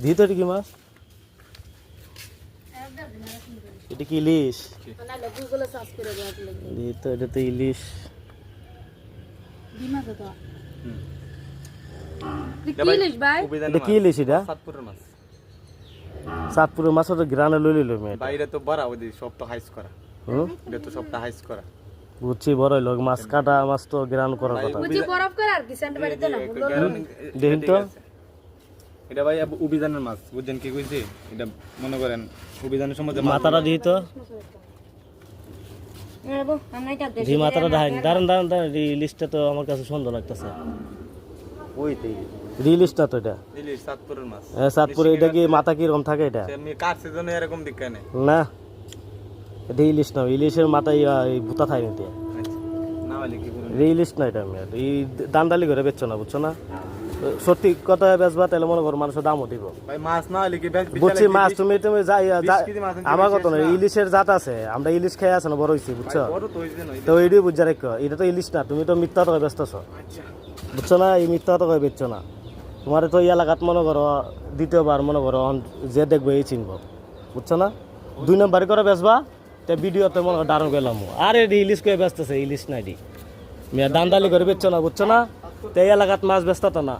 ভিতরে কি মাছ? এটা কি ইলিশ? এটা তো ইলিশ। এটা কি ইলিশ? এটা সাতপুরের মাছ। সাতপুরের মাছ তো গ্রানে লই লইল মেয়ে। বাইরে তো বড় ওই সব তো হাইস করা। এটা তো সবটা হাইস করা। বুঝছি বড় হইলো মাছ কাটা মাছ তো গ্রান করার কথা। বুঝি বরফ করে আর কি সেন্ট বাড়িতে না দেখেন তো এটা ভাই অভিযানের মাছ বুঝছেন কি কইছি? এটা মনে করেন অভিযানের সময় মাথাটা দিই তো জি মাথাটা দেখেন। দাঁড়ান দাঁড়ান দাঁড়ান ইলিশটা তো আমার কাছে সুন্দর লাগতেছে। ওইটাই ইলিশটা তো এটা ইলিশ সাতপুরের মাছ। হ্যাঁ সাতপুরে। এটা কি মাথা কিরকম থাকে? এটা এমনি কার সিজনে এরকম দিক্কা নেই না, এটা ইলিশ না। ইলিশের মাথায় এই ভুতা থাকে নিতে। না হলে কি করুন এটা ইলিশ না। এটা আমি এই দান্দালি করে বেচছো না, বুঝছো না? সত্যি কথা বেচবা তাহলে মনে করো মানুষের দামও দিব। ভাই মাছ না হলে কি বেশ বুঝছি মাছ তুমি তুমি যাই কেজি মাছ আনতে আমার কথা না। ইলিশের জাত আছে, আমরা ইলিশ খেয়ে আছে না বড় হয়েছি, বুঝছো? বড় তো হইছে না তো এইটাই বুঝা রেখো। এটা তো ইলিশ না, তুমি তো মিথ্যা টাকা বেচতেছো, বুঝছো না? এই মিথ্যা টাকা বেচছো না। তোমার তো এই এলাকাত মনে করো দ্বিতীয়বার মনে করো যে দেখবো এই চিনবো, বুঝছো না? 2 নম্বরই করে বেচবা তো ভিডিওতে মনে করো দারুণ গেলাম। আর এটি ইলিশ করে বেচতেছে, ইলিশ না এটি। দান্দালি করে বেচছো না, বুঝছো না? তো এই এলাকাত মাছ বেচতা তো না।